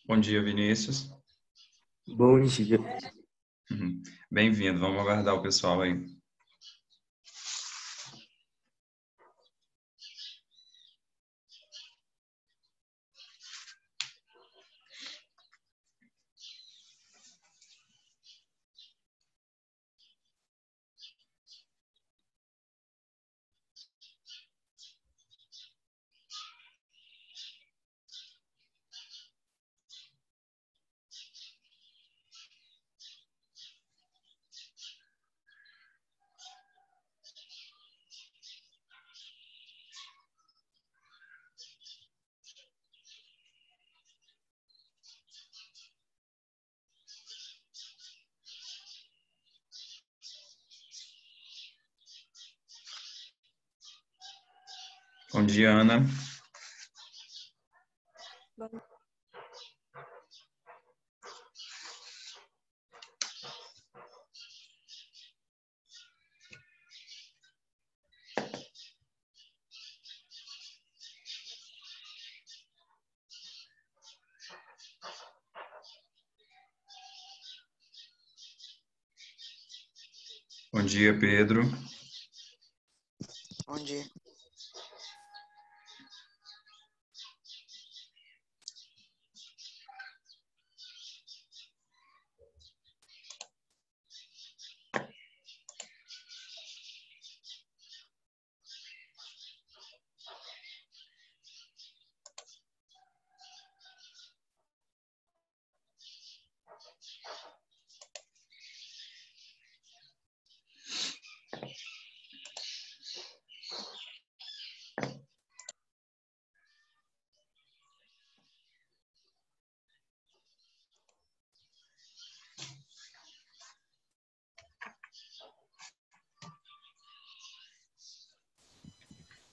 Bom dia, Vinícius. Bom dia. Bem-vindo. Vamos aguardar o pessoal aí. Bom dia, Ana. Bom dia, Pedro. Bom dia.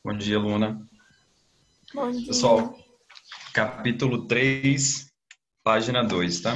Bom dia, Luna. Bom dia. Pessoal, capítulo 3, página 2, tá?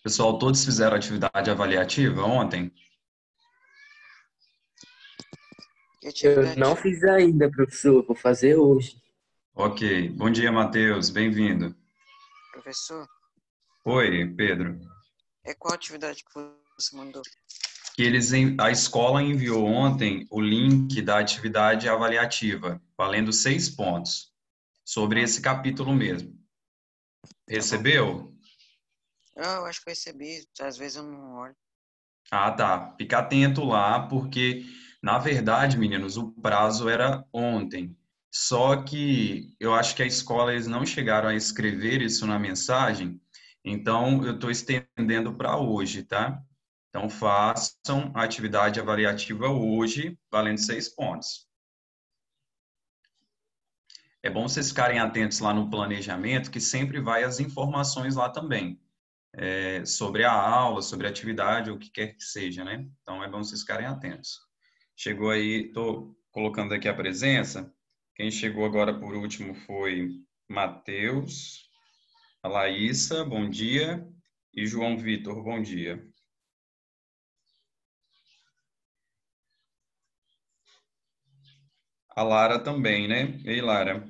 Pessoal, todos fizeram atividade avaliativa ontem? Eu não fiz ainda, professor. Vou fazer hoje. Ok. Bom dia, Matheus. Bem-vindo. Professor, Oi, Pedro. qual atividade que você mandou? A escola enviou ontem o link da atividade avaliativa, valendo 6 pontos, sobre esse capítulo mesmo. Recebeu? Eu acho que eu recebi, às vezes eu não olho. Ah, tá. Fica atento lá, porque, na verdade, meninos, o prazo era ontem. Só que eu acho que a escola, eles não chegaram a escrever isso na mensagem, então eu estou estendendo para hoje, tá? Então, façam a atividade avaliativa hoje, valendo 6 pontos. É bom vocês ficarem atentos lá no planejamento, que sempre vai as informações lá também. Sobre a aula, sobre a atividade, o que quer que seja, né? Então, é bom vocês ficarem atentos. Chegou aí, estou colocando aqui a presença. Quem chegou agora por último foi Matheus, a Laísa, bom dia, e João Vitor, bom dia. A Lara também, né? Ei, Lara.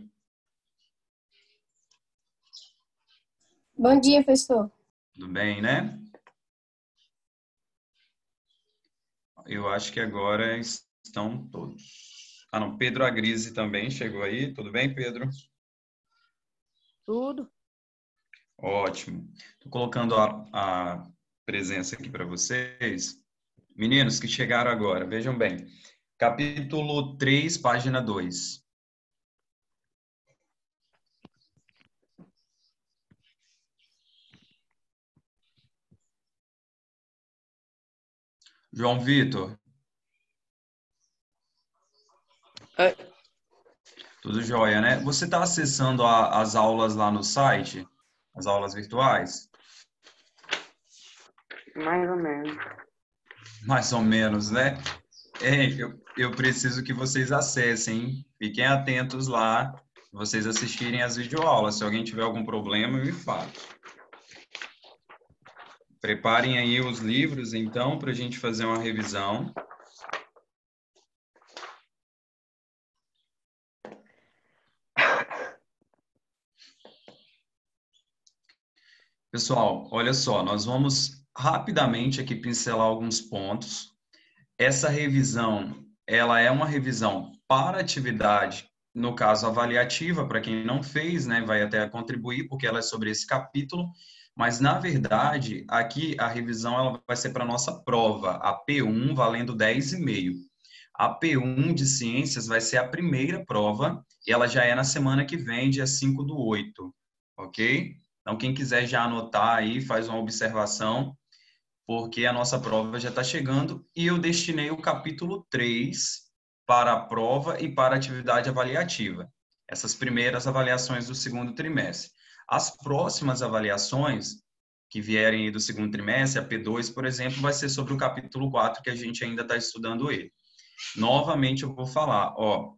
Bom dia, professor. Tudo bem, né? Eu acho que agora estão todos. Ah, não, Pedro Agrise também chegou aí. Tudo bem, Pedro? Tudo. Ótimo. Estou colocando a presença aqui para vocês. Meninos que chegaram agora, vejam bem. Capítulo 3, página 2. João Vitor. Oi. Tudo jóia, né? Você está acessando as aulas lá no site? As aulas virtuais? Mais ou menos. Mais ou menos, né? Eu preciso que vocês acessem, hein? Fiquem atentos lá, vocês assistirem as videoaulas. Se alguém tiver algum problema, me fale. Preparem aí os livros, então, para a gente fazer uma revisão. Pessoal, olha só, nós vamos rapidamente aqui pincelar alguns pontos. Essa revisão, ela é uma revisão para atividade, no caso avaliativa, para quem não fez, né, vai até contribuir, porque ela é sobre esse capítulo, mas na verdade, aqui a revisão ela vai ser para a nossa prova, a P1 valendo 10,5. A P1 de Ciências vai ser a primeira prova, e ela já é na semana que vem, dia 5/8, ok? Então, quem quiser já anotar aí, faz uma observação, porque a nossa prova já está chegando e eu destinei o capítulo 3 para a prova e para a atividade avaliativa. Essas primeiras avaliações do segundo trimestre. As próximas avaliações, que vierem aí do segundo trimestre, a P2, por exemplo, vai ser sobre o capítulo 4, que a gente ainda está estudando ele. Novamente eu vou falar, ó,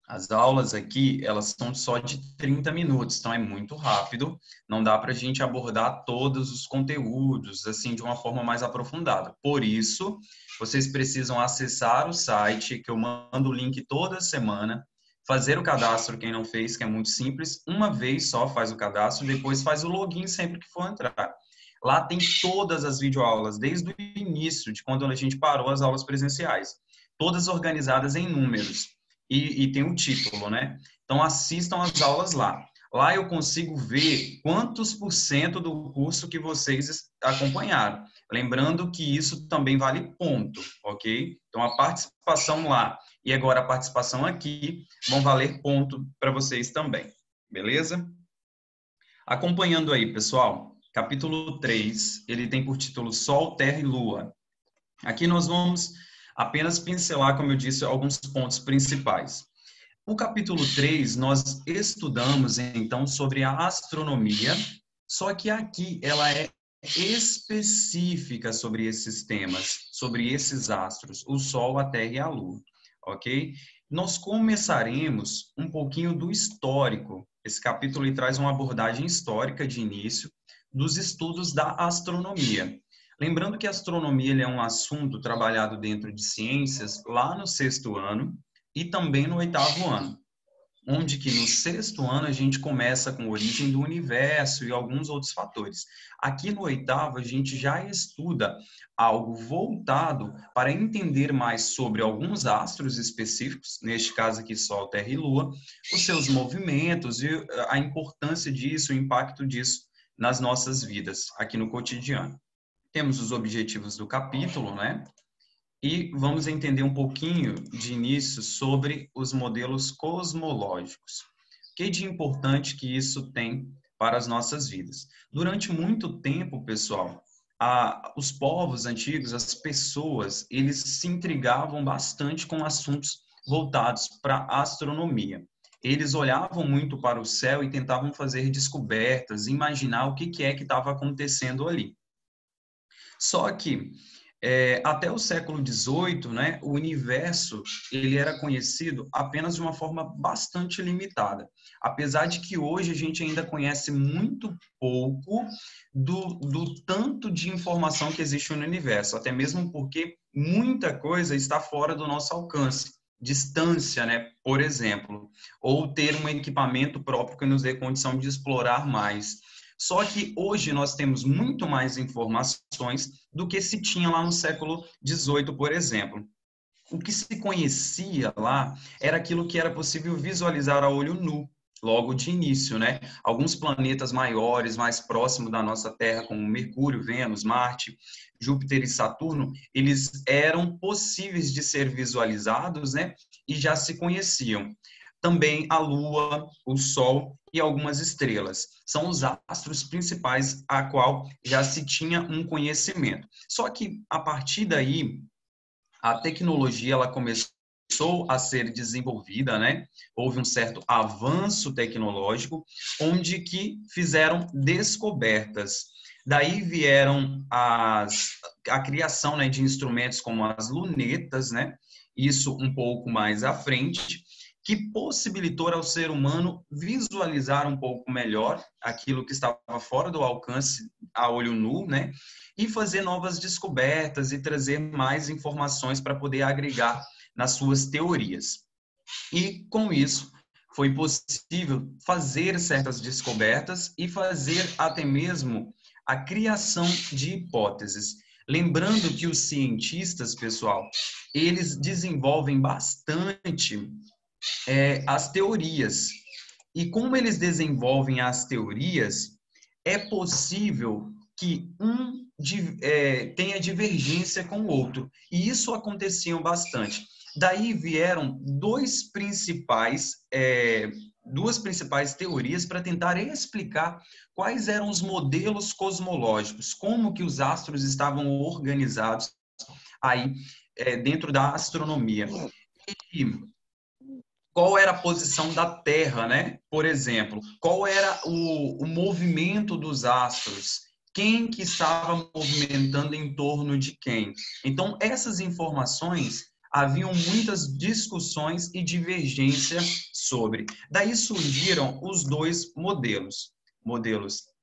as aulas aqui, elas são só de 30 minutos, então é muito rápido, não dá para a gente abordar todos os conteúdos, assim, de uma forma mais aprofundada. Por isso, vocês precisam acessar o site, que eu mando o link toda semana, fazer o cadastro, quem não fez, que é muito simples, uma vez só faz o cadastro, depois faz o login sempre que for entrar. Lá tem todas as videoaulas, desde o início, de quando a gente parou as aulas presenciais, todas organizadas em números. E tem um título, né? Então, assistam as aulas lá. Lá eu consigo ver quantos por cento do curso que vocês acompanharam. Lembrando que isso também vale ponto, ok? Então, a participação lá e agora a participação aqui vão valer ponto para vocês também, beleza? Acompanhando aí, pessoal, capítulo 3, ele tem por título Sol, Terra e Lua. Aqui nós vamos apenas pincelar, como eu disse, alguns pontos principais. O capítulo 3, nós estudamos, então, sobre a astronomia, só que aqui ela é específica sobre esses temas, sobre esses astros, o Sol, a Terra e a Lua, ok? Nós começaremos um pouquinho do histórico. Esse capítulo ele traz uma abordagem histórica de início dos estudos da astronomia. Lembrando que a astronomia ele é um assunto trabalhado dentro de ciências lá no 6º ano e também no 8º ano, onde que no 6º ano a gente começa com a origem do universo e alguns outros fatores. Aqui no 8º a gente já estuda algo voltado para entender mais sobre alguns astros específicos, neste caso aqui Sol, Terra e Lua, os seus movimentos e a importância disso, o impacto disso nas nossas vidas, aqui no cotidiano. Temos os objetivos do capítulo, né? E vamos entender um pouquinho de início sobre os modelos cosmológicos. O que de importante que isso tem para as nossas vidas? Durante muito tempo, pessoal, os povos antigos, as pessoas, eles se intrigavam bastante com assuntos voltados para a astronomia. Eles olhavam muito para o céu e tentavam fazer descobertas, imaginar o que é que estava acontecendo ali. Só que até o século XVIII, né, o universo ele era conhecido apenas de uma forma bastante limitada. Apesar de que hoje a gente ainda conhece muito pouco do tanto de informação que existe no universo, até mesmo porque muita coisa está fora do nosso alcance. Distância, né, por exemplo, ou ter um equipamento próprio que nos dê condição de explorar mais. Só que hoje nós temos muito mais informações do que se tinha lá no século XVIII, por exemplo. O que se conhecia lá era aquilo que era possível visualizar a olho nu, logo de início, né? Alguns planetas maiores, mais próximos da nossa Terra, como Mercúrio, Vênus, Marte, Júpiter e Saturno, eles eram possíveis de ser visualizados, né? E já se conheciam. Também a Lua, o Sol e algumas estrelas. São os astros principais a qual já se tinha um conhecimento. Só que, a partir daí, a tecnologia ela começou a ser desenvolvida, né? Houve um certo avanço tecnológico, onde que fizeram descobertas. Daí vieram a criação, né, de instrumentos como as lunetas, né? Isso um pouco mais à frente, que possibilitou ao ser humano visualizar um pouco melhor aquilo que estava fora do alcance a olho nu, né? E fazer novas descobertas e trazer mais informações para poder agregar nas suas teorias. E, com isso, foi possível fazer certas descobertas e fazer até mesmo a criação de hipóteses. Lembrando que os cientistas, pessoal, eles desenvolvem bastante as teorias. E como eles desenvolvem as teorias, é possível que tenha divergência com o outro. E isso acontecia bastante. Daí vieram duas principais teorias para tentar explicar quais eram os modelos cosmológicos, como que os astros estavam organizados aí dentro da astronomia. E qual era a posição da Terra, né? Por exemplo, qual era o movimento dos astros quem que estava movimentando em torno de quem. Então, essas informações haviam muitas discussões e divergência sobre. Daí surgiram os dois modelos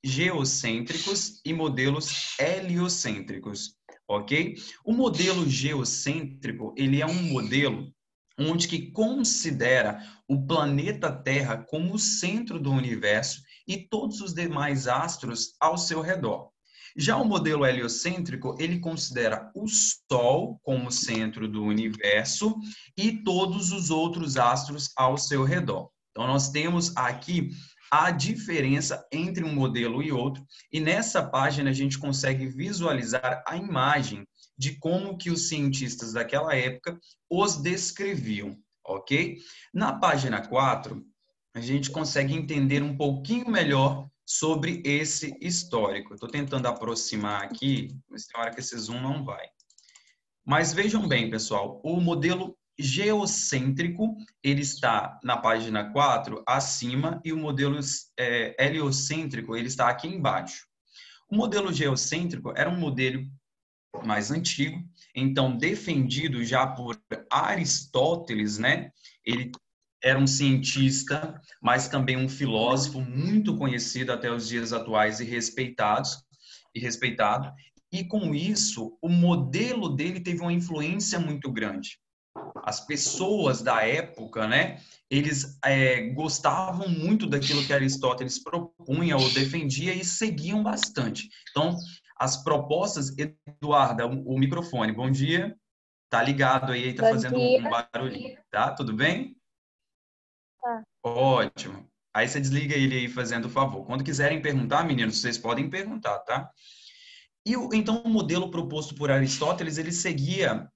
geocêntricos e modelos heliocêntricos, ok? O modelo geocêntrico, ele é um modelo onde que considera o planeta Terra como o centro do universo e todos os demais astros ao seu redor. Já o modelo heliocêntrico, ele considera o Sol como centro do universo e todos os outros astros ao seu redor. Então, nós temos aqui a diferença entre um modelo e outro, e nessa página a gente consegue visualizar a imagem de como que os cientistas daquela época os descreviam, ok? Na página 4, a gente consegue entender um pouquinho melhor sobre esse histórico. Estou tentando aproximar aqui, mas tem hora que esse zoom não vai. Mas vejam bem, pessoal, o modelo geocêntrico, ele está na página 4, acima, e o modelo heliocêntrico, ele está aqui embaixo. O modelo geocêntrico era um modelo mais antigo, então defendido já por Aristóteles, né? Ele era um cientista, mas também um filósofo muito conhecido até os dias atuais e respeitado. E com isso, o modelo dele teve uma influência muito grande. As pessoas da época, né, eles gostavam muito daquilo que Aristóteles propunha ou defendia e seguiam bastante. Então, as propostas, Eduarda, o microfone, bom dia, tá ligado aí, tá fazendo um barulhinho, tá? Tudo bem? Tá. Ótimo. Aí você desliga ele aí fazendo o favor. Quando quiserem perguntar, meninos, vocês podem perguntar, tá? Então, o modelo proposto por Aristóteles, ele seguia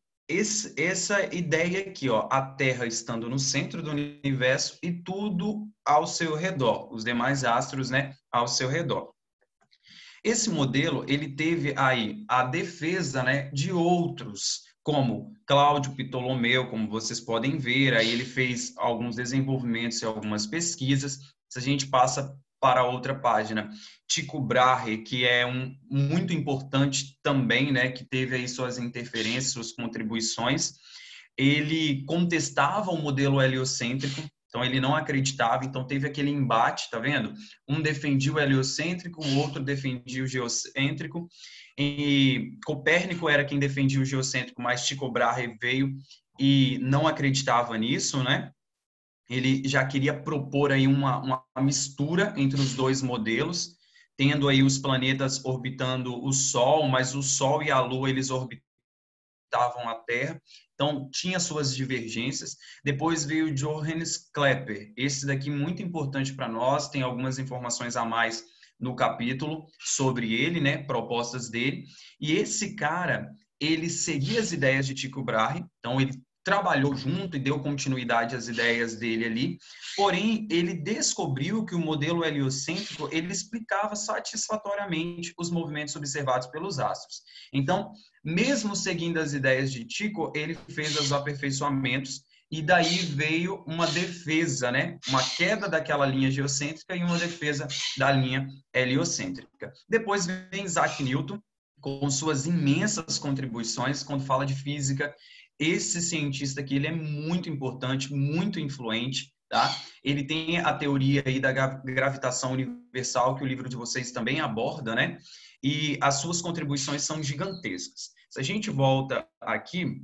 essa ideia aqui, ó, a Terra estando no centro do universo e tudo ao seu redor, os demais astros, né, ao seu redor. Esse modelo, ele teve aí a defesa, né, de outros, como Cláudio Ptolomeu, como vocês podem ver, aí ele fez alguns desenvolvimentos e algumas pesquisas. Se a gente passa para outra página, Tycho Brahe, que é muito importante também, né, que teve aí suas interferências, suas contribuições, ele contestava o modelo heliocêntrico, então ele não acreditava, então teve aquele embate, tá vendo? Um defendia o heliocêntrico, o outro defendia o geocêntrico, e Copérnico era quem defendia o geocêntrico, mas Tycho Brahe veio e não acreditava nisso, né? Ele já queria propor aí uma mistura entre os dois modelos, tendo aí os planetas orbitando o Sol, mas o Sol e a Lua, eles orbitavam a Terra, então tinha suas divergências. Depois veio Johannes Kepler, esse daqui muito importante para nós, tem algumas informações a mais no capítulo sobre ele, né, propostas dele, e esse cara, ele seguia as ideias de Tycho Brahe, então ele trabalhou junto e deu continuidade às ideias dele ali, porém, ele descobriu que o modelo heliocêntrico, ele explicava satisfatoriamente os movimentos observados pelos astros. Então, mesmo seguindo as ideias de Tycho, ele fez os aperfeiçoamentos e daí veio uma defesa, né? Uma queda daquela linha geocêntrica e uma defesa da linha heliocêntrica. Depois vem Isaac Newton, com suas imensas contribuições quando fala de física. Esse cientista aqui, ele é muito importante, muito influente, tá? Ele tem a teoria aí da gravitação universal, que o livro de vocês também aborda, né? E as suas contribuições são gigantescas. Se a gente volta aqui,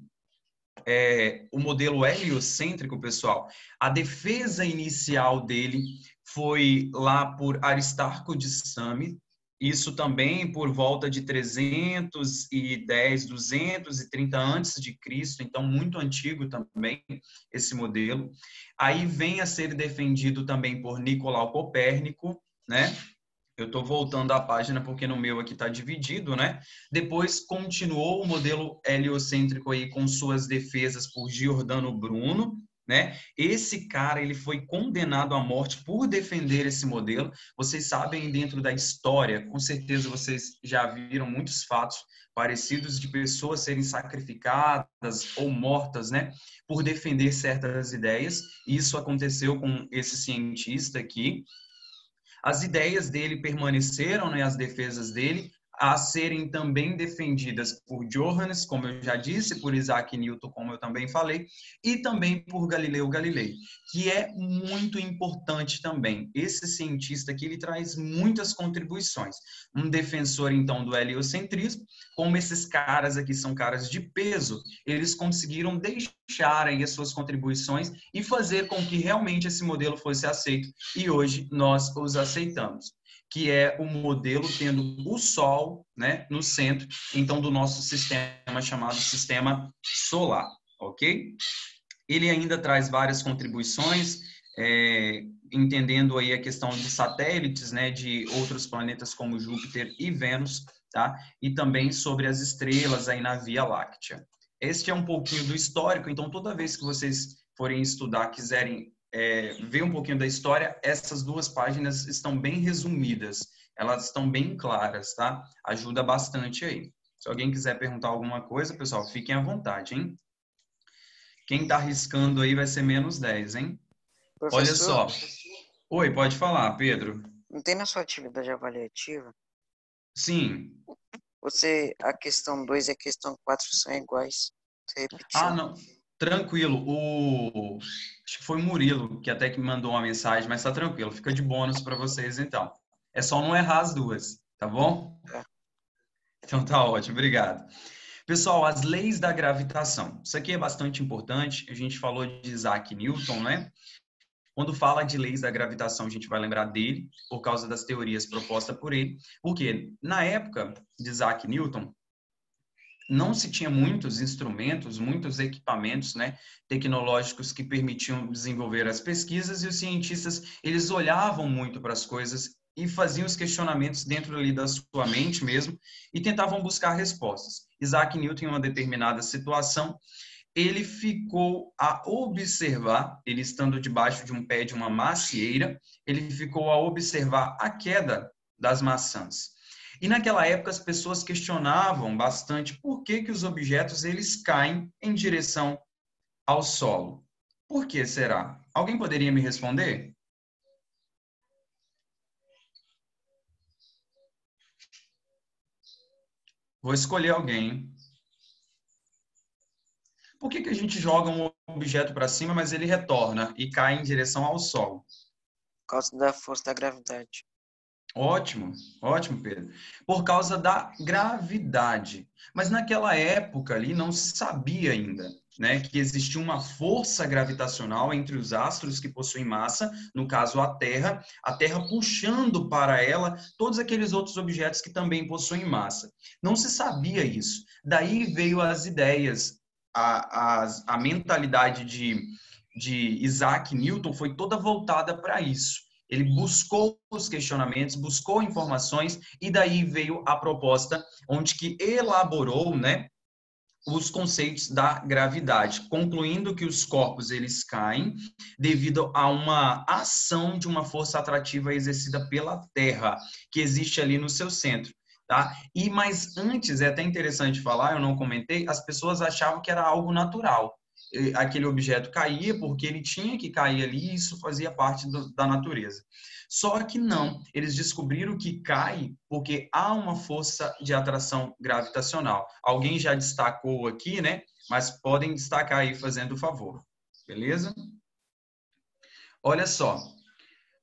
o modelo heliocêntrico, pessoal, a defesa inicial dele foi lá por Aristarco de Same, isso também por volta de 310, 230 antes de Cristo, então muito antigo também esse modelo. Aí vem a ser defendido também por Nicolau Copérnico, né? Eu estou voltando à página porque no meu aqui está dividido, né? Depois continuou o modelo heliocêntrico aí com suas defesas por Giordano Bruno, né? Esse cara, ele foi condenado à morte por defender esse modelo. Vocês sabem, dentro da história, com certeza vocês já viram muitos fatos parecidos de pessoas serem sacrificadas ou mortas, né? Por defender certas ideias. Isso aconteceu com esse cientista aqui. As ideias dele permaneceram, né, as defesas dele, a serem também defendidas por Johannes, como eu já disse, por Isaac Newton, como eu também falei, e também por Galileu Galilei, que é muito importante também. Esse cientista aqui, ele traz muitas contribuições. Um defensor, então, do heliocentrismo, como esses caras aqui são caras de peso, eles conseguiram deixar aí as suas contribuições e fazer com que realmente esse modelo fosse aceito, e hoje nós os aceitamos, que é o modelo tendo o Sol, né, no centro, então, do nosso sistema chamado Sistema Solar, ok? Ele ainda traz várias contribuições, entendendo aí a questão de satélites, né, de outros planetas como Júpiter e Vênus, tá? E também sobre as estrelas aí na Via Láctea. Este é um pouquinho do histórico, então toda vez que vocês forem estudar, quiserem ver um pouquinho da história, essas 2 páginas estão bem resumidas, elas estão bem claras, tá? Ajuda bastante aí. Se alguém quiser perguntar alguma coisa, pessoal, fiquem à vontade, hein? Quem está arriscando aí vai ser menos 10, hein? Olha só. Oi, pode falar, Pedro. Não tem na sua atividade avaliativa? Sim. A questão 2 e a questão 4 são iguais. Você repetiu. Ah, não. Tranquilo. Acho que foi o Murilo que até que me mandou uma mensagem, mas tá tranquilo. Fica de bônus para vocês, então. É só não errar as 2, tá bom? É. Então tá ótimo, obrigado. Pessoal, as leis da gravitação. Isso aqui é bastante importante. A gente falou de Isaac Newton, né? Quando fala de leis da gravitação, a gente vai lembrar dele, por causa das teorias propostas por ele. Porque na época de Isaac Newton, não se tinha muitos instrumentos, muitos equipamentos, né, tecnológicos que permitiam desenvolver as pesquisas, e os cientistas, eles olhavam muito para as coisas e faziam os questionamentos dentro ali da sua mente mesmo e tentavam buscar respostas. Isaac Newton, em uma determinada situação, ele ficou a observar, ele estando debaixo de um pé de uma macieira, ele ficou a observar a queda das maçãs. E naquela época as pessoas questionavam bastante por que os objetos eles caem em direção ao solo. Por que será? Alguém poderia me responder? Vou escolher alguém. Por que a gente joga um objeto para cima, mas ele retorna e cai em direção ao solo? Por causa da força da gravidade. Ótimo, ótimo, Pedro. Por causa da gravidade. Mas naquela época ali não se sabia ainda, né, que existia uma força gravitacional entre os astros que possuem massa, no caso a Terra puxando para ela todos aqueles outros objetos que também possuem massa. Não se sabia isso. Daí veio as ideias, a mentalidade de Isaac Newton foi toda voltada para isso. Ele buscou os questionamentos, buscou informações, e daí veio a proposta onde que elaborou, né, os conceitos da gravidade, concluindo que os corpos eles caem devido a uma ação de uma força atrativa exercida pela Terra, que existe ali no seu centro. Tá? E mas antes, é até interessante falar, eu não comentei, as pessoas achavam que era algo natural. Aquele objeto caía porque ele tinha que cair ali e isso fazia parte da natureza. Só que não, eles descobriram que cai porque há uma força de atração gravitacional. Alguém já destacou aqui, né? Mas podem destacar aí fazendo o favor. Beleza? Olha só.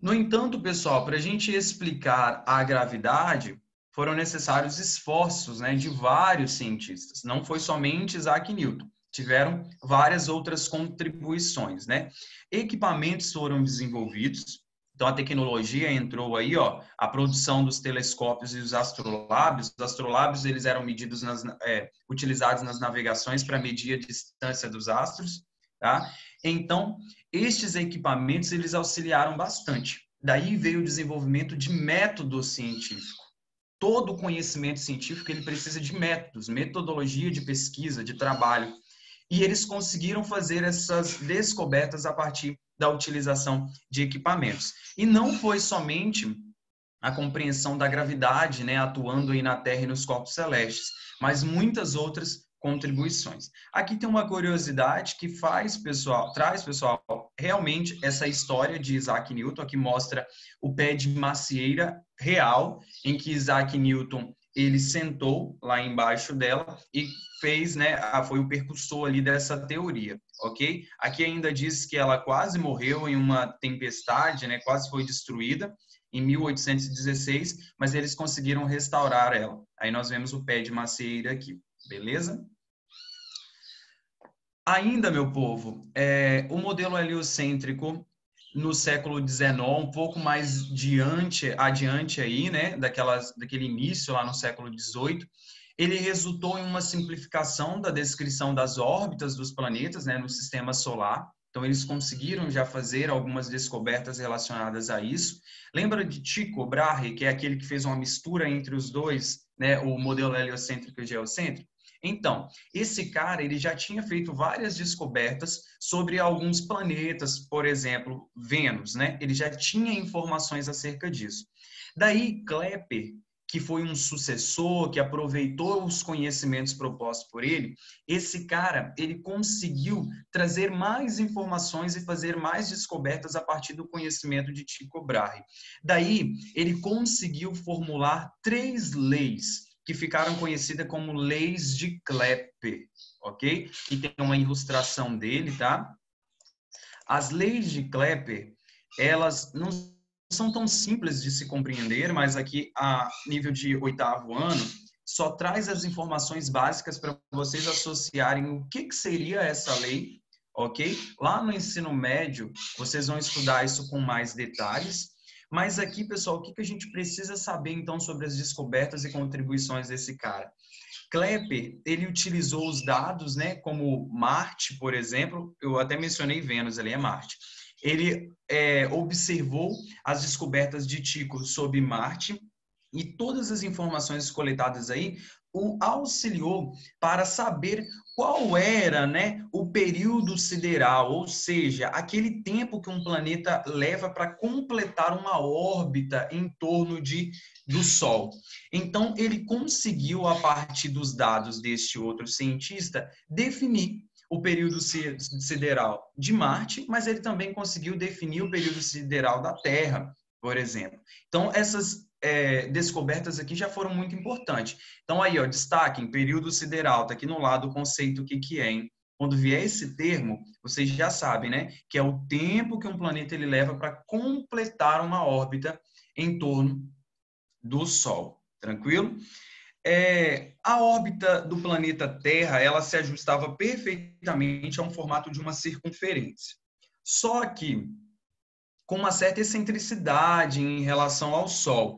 No entanto, pessoal, para a gente explicar a gravidade, foram necessários esforços, né, de vários cientistas. Não foi somente Isaac Newton. Tiveram várias outras contribuições, né? Equipamentos foram desenvolvidos, então a tecnologia entrou aí, ó, a produção dos telescópios e os astrolábios. Os astrolábios eles eram medidos utilizados nas navegações para medir a distância dos astros, tá? Então estes equipamentos eles auxiliaram bastante. Daí veio o desenvolvimento de método científico. Todo conhecimento científico ele precisa de métodos, metodologia de pesquisa, de trabalho. E eles conseguiram fazer essas descobertas a partir da utilização de equipamentos. E não foi somente a compreensão da gravidade, né, atuando aí na Terra e nos corpos celestes, mas muitas outras contribuições. Aqui tem uma curiosidade que traz, pessoal, realmente essa história de Isaac Newton, que mostra o pé de macieira real, em que Isaac Newton ele sentou lá embaixo dela e fez, né, foi o percussor ali dessa teoria, ok? Aqui ainda diz que ela quase morreu em uma tempestade, né, quase foi destruída em 1816, mas eles conseguiram restaurar ela. Aí nós vemos o pé de macieira aqui, beleza? Ainda, meu povo, o modelo heliocêntrico no século XIX, um pouco mais adiante aí, né, daquele início lá no século XVIII, ele resultou em uma simplificação da descrição das órbitas dos planetas, né, no sistema solar. Então, eles conseguiram já fazer algumas descobertas relacionadas a isso. Lembra de Tycho Brahe, que é aquele que fez uma mistura entre os dois, né, o modelo heliocêntrico e geocêntrico? Então, esse cara ele já tinha feito várias descobertas sobre alguns planetas, por exemplo, Vênus, né? Ele já tinha informações acerca disso. Daí, Kepler, que foi um sucessor, que aproveitou os conhecimentos propostos por ele, esse cara, ele conseguiu trazer mais informações e fazer mais descobertas a partir do conhecimento de Tycho Brahe. Daí, ele conseguiu formular 3 leis que ficaram conhecidas como leis de Kepler, ok? E tem uma ilustração dele, tá? As leis de Kepler, elas não são tão simples de se compreender, mas aqui a nível de 8º ano, só traz as informações básicas para vocês associarem o que seria essa lei, ok? Lá no ensino médio, vocês vão estudar isso com mais detalhes, mas aqui, pessoal, o que a gente precisa saber, então, sobre as descobertas e contribuições desse cara? Kepler, ele utilizou os dados, né, como Marte, por exemplo, eu até mencionei Vênus, ali é Marte. Ele observou as descobertas de Tycho sobre Marte e todas as informações coletadas aí o auxiliou para saber qual era, né, o período sideral, ou seja, aquele tempo que um planeta leva para completar uma órbita em torno do Sol. Então, ele conseguiu, a partir dos dados deste outro cientista, definir o período sideral de Marte, mas ele também conseguiu definir o período sideral da Terra, por exemplo. Então, essas descobertas aqui já foram muito importantes. Então, aí, ó, destaquem, período sideral, tá aqui no lado o conceito, o que é, hein? Quando vier esse termo, vocês já sabem, né? Que é o tempo que um planeta ele leva para completar uma órbita em torno do Sol. Tranquilo? A órbita do planeta Terra, ela se ajustava perfeitamente a um formato de uma circunferência. Só que com uma certa excentricidade em relação ao Sol.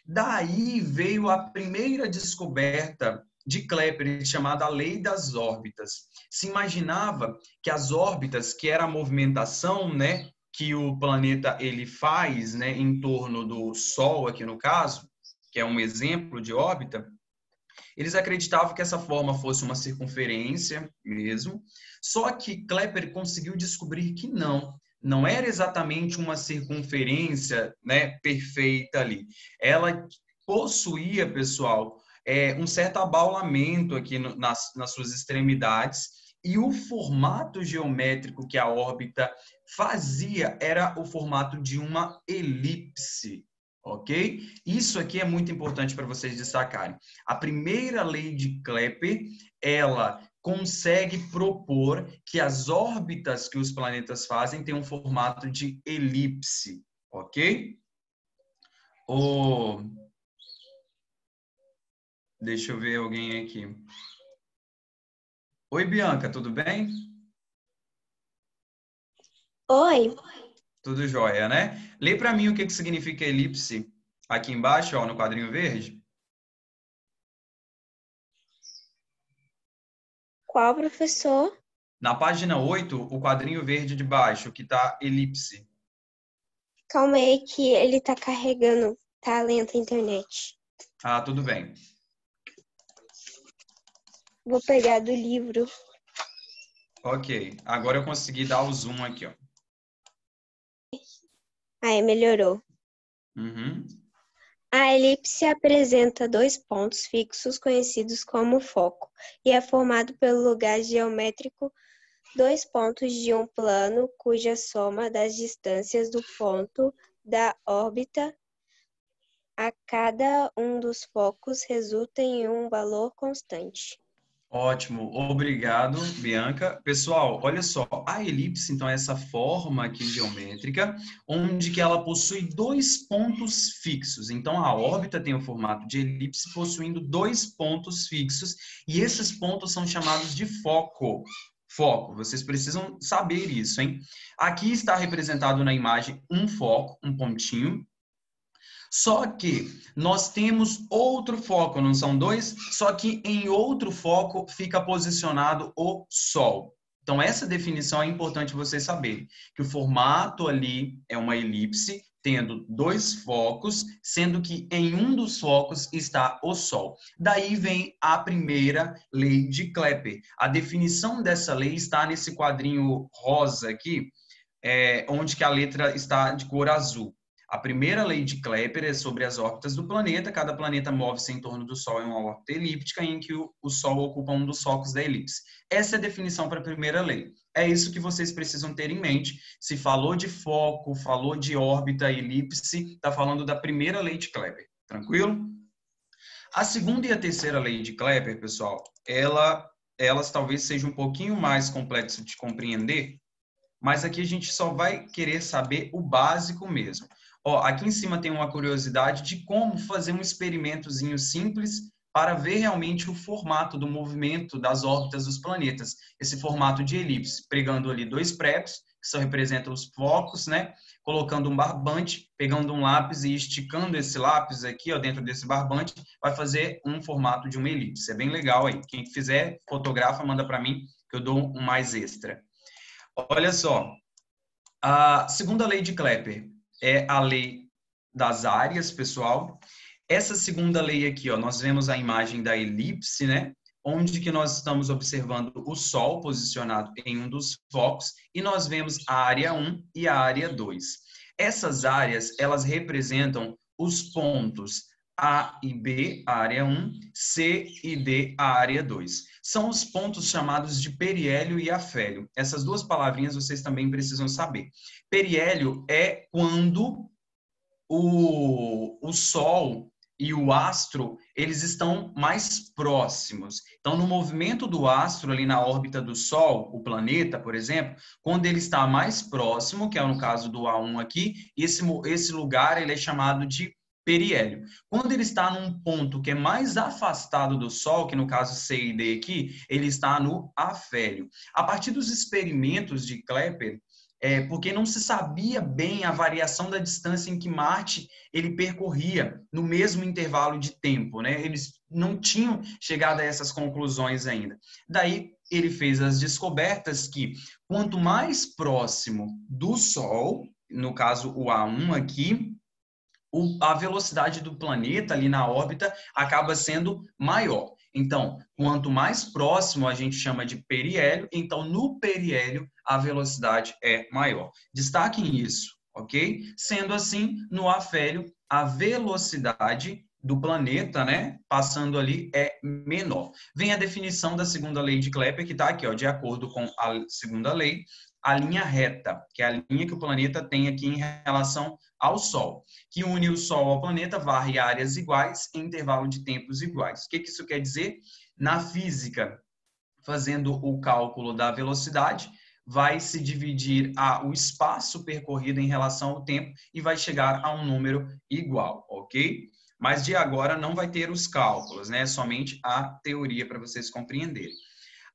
Daí veio a primeira descoberta de Kepler, chamada Lei das Órbitas. Se imaginava que as órbitas, que era a movimentação, né, que o planeta ele faz, né, em torno do Sol, aqui no caso, que é um exemplo de órbita, eles acreditavam que essa forma fosse uma circunferência mesmo, só que Kepler conseguiu descobrir que não era exatamente uma circunferência, né, perfeita ali. Ela possuía, pessoal, um certo abaulamento aqui nas suas extremidades, e o formato geométrico que a órbita fazia era o formato de uma elipse. Ok? Isso aqui é muito importante para vocês destacarem. A primeira lei de Kepler, ela consegue propor que as órbitas que os planetas fazem têm um formato de elipse, ok? Deixa eu ver alguém aqui. Oi, Bianca, tudo bem? Oi. Tudo jóia, né? Lê para mim o que significa elipse aqui embaixo, ó, no quadrinho verde. Qual, professor? Na página 8, o quadrinho verde de baixo, que está elipse. Calma aí que ele tá carregando. Tá lenta a internet. Ah, tudo bem. Vou pegar do livro. Ok, agora eu consegui dar o zoom aqui, ó. Aí, melhorou. Uhum. A elipse apresenta dois pontos fixos conhecidos como foco e é formado pelo lugar geométrico dois pontos de um plano cuja soma das distâncias do ponto da órbita a cada um dos focos resulta em um valor constante. Ótimo, obrigado, Bianca. Pessoal, olha só, a elipse, então, é essa forma aqui geométrica, onde que ela possui dois pontos fixos. Então, a órbita tem o formato de elipse, possuindo dois pontos fixos, e esses pontos são chamados de foco. Foco, vocês precisam saber isso, hein? Aqui está representado na imagem um foco, um pontinho. Só que nós temos outro foco, não são dois? Só que em outro foco fica posicionado o Sol. Então, essa definição é importante vocês saberem, que o formato ali é uma elipse, tendo dois focos, sendo que em um dos focos está o Sol. Daí vem a primeira lei de Kepler. A definição dessa lei está nesse quadrinho rosa aqui, onde que a letra está de cor azul. A primeira lei de Kepler é sobre as órbitas do planeta. Cada planeta move-se em torno do Sol em uma órbita elíptica em que o Sol ocupa um dos focos da elipse. Essa é a definição para a primeira lei. É isso que vocês precisam ter em mente. Se falou de foco, falou de órbita, elipse, está falando da primeira lei de Kepler. Tranquilo? A segunda e a terceira lei de Kepler, pessoal, elas talvez sejam um pouquinho mais complexas de compreender, mas aqui a gente só vai querer saber o básico mesmo. Ó, aqui em cima tem uma curiosidade de como fazer um experimentozinho simples para ver realmente o formato do movimento das órbitas dos planetas. Esse formato de elipse, pegando ali dois prégos, que só representam os focos, né? Colocando um barbante, pegando um lápis e esticando esse lápis aqui, ó, dentro desse barbante, vai fazer um formato de uma elipse. É bem legal aí. Quem fizer, fotografa, manda para mim, que eu dou um mais extra. Olha só, a segunda lei de Kepler é a lei das áreas, pessoal. Essa segunda lei aqui, ó, nós vemos a imagem da elipse, né? Onde que nós estamos observando o Sol posicionado em um dos focos e nós vemos a área 1 e a área 2. Essas áreas, elas representam os pontos A e B, a área 1, C e D, a área 2. São os pontos chamados de periélio e afélio. Essas duas palavrinhas vocês também precisam saber. Periélio é quando o Sol e o astro, eles estão mais próximos. Então, no movimento do astro ali na órbita do Sol, o planeta, por exemplo, quando ele está mais próximo, que é no caso do A1 aqui, esse lugar ele é chamado de periélio. Quando ele está num ponto que é mais afastado do Sol, que no caso C e D aqui, ele está no afélio. A partir dos experimentos de Kepler, porque não se sabia bem a variação da distância em que Marte ele percorria no mesmo intervalo de tempo, né? Eles não tinham chegado a essas conclusões ainda. Daí ele fez as descobertas que quanto mais próximo do Sol, no caso o A1 aqui, a velocidade do planeta ali na órbita acaba sendo maior. Então, quanto mais próximo a gente chama de periélio, então no periélio a velocidade é maior. Destaquem isso, ok? Sendo assim, no afélio, a velocidade do planeta, né, passando ali é menor. Vem a definição da segunda lei de Kepler, que está aqui, ó, de acordo com a segunda lei, a linha reta, que é a linha que o planeta tem aqui em relação ao Sol, que une o Sol ao planeta, varre áreas iguais em intervalo de tempos iguais. O que isso quer dizer? Na física, fazendo o cálculo da velocidade, vai se dividir o espaço percorrido em relação ao tempo e vai chegar a um número igual, ok? Mas de agora não vai ter os cálculos, né? Somente a teoria para vocês compreenderem.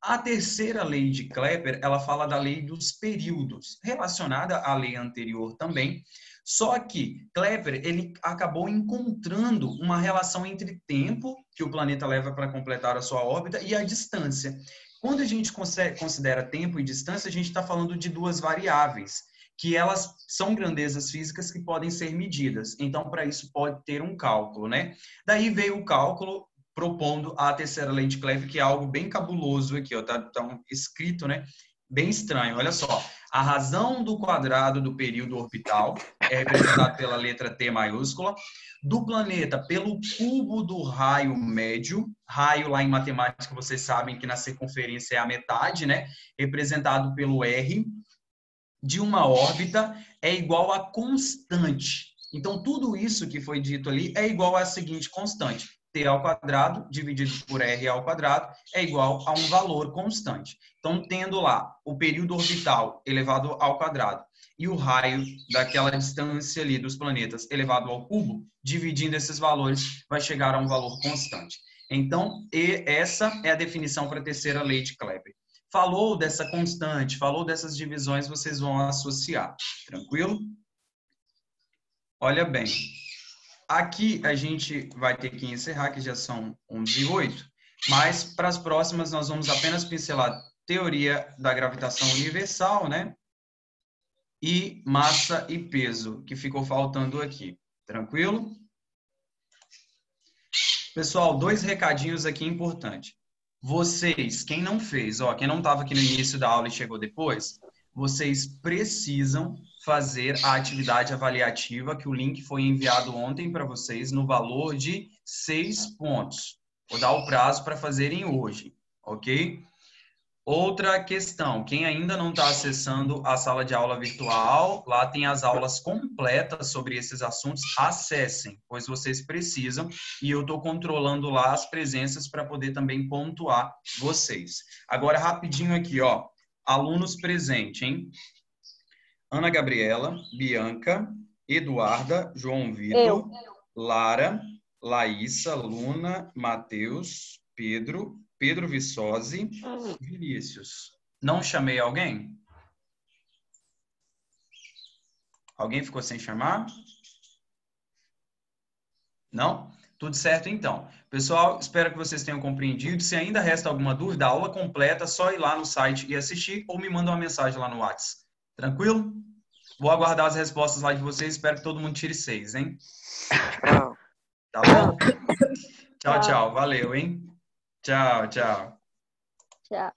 A terceira lei de Kepler, ela fala da lei dos períodos, relacionada à lei anterior também, só que Kepler, ele acabou encontrando uma relação entre tempo, que o planeta leva para completar a sua órbita, e a distância. Quando a gente considera tempo e distância, a gente está falando de duas variáveis, que elas são grandezas físicas que podem ser medidas. Então, para isso, pode ter um cálculo, né? Daí veio o cálculo propondo a terceira lei de Kepler, que é algo bem cabuloso aqui, ó, tá escrito, né, bem estranho. Olha só, a razão do quadrado do período orbital é representado pela letra T maiúscula, do planeta pelo cubo do raio médio, raio lá em matemática vocês sabem que na circunferência é a metade, né? Representado pelo R, de uma órbita é igual a constante. Então, tudo isso que foi dito ali é igual à seguinte constante. T ao quadrado dividido por R ao quadrado é igual a um valor constante. Então, tendo lá o período orbital elevado ao quadrado e o raio daquela distância ali dos planetas elevado ao cubo, dividindo esses valores, vai chegar a um valor constante. Então, essa é a definição para a terceira lei de Kepler. Falou dessa constante, falou dessas divisões, vocês vão associar. Tranquilo? Olha bem. Aqui a gente vai ter que encerrar, que já são 11h08, mas para as próximas nós vamos apenas pincelar teoria da gravitação universal, né? E massa e peso, que ficou faltando aqui. Tranquilo? Pessoal, 2 recadinhos aqui importantes. Vocês, quem não fez, quem não estava aqui no início da aula e chegou depois, vocês precisam fazer a atividade avaliativa, que o link foi enviado ontem para vocês, no valor de 6 pontos. Vou dar o prazo para fazerem hoje, ok? Outra questão, quem ainda não está acessando a sala de aula virtual, lá tem as aulas completas sobre esses assuntos, acessem, pois vocês precisam, e eu estou controlando lá as presenças para poder também pontuar vocês. Agora, rapidinho aqui, alunos presentes, hein? Ana Gabriela, Bianca, Eduarda, João Vitor, Lara, Laísa, Luna, Matheus, Pedro Viçosi, Vinícius. Não chamei alguém? Alguém ficou sem chamar? Não? Tudo certo, então. Pessoal, espero que vocês tenham compreendido. Se ainda resta alguma dúvida, a aula completa, é só ir lá no site e assistir ou me mandar uma mensagem lá no WhatsApp. Tranquilo? Vou aguardar as respostas lá de vocês. Espero que todo mundo tire 6, hein? Tá bom? Tchau, tchau. Valeu, hein? Tchau, tchau. Tchau.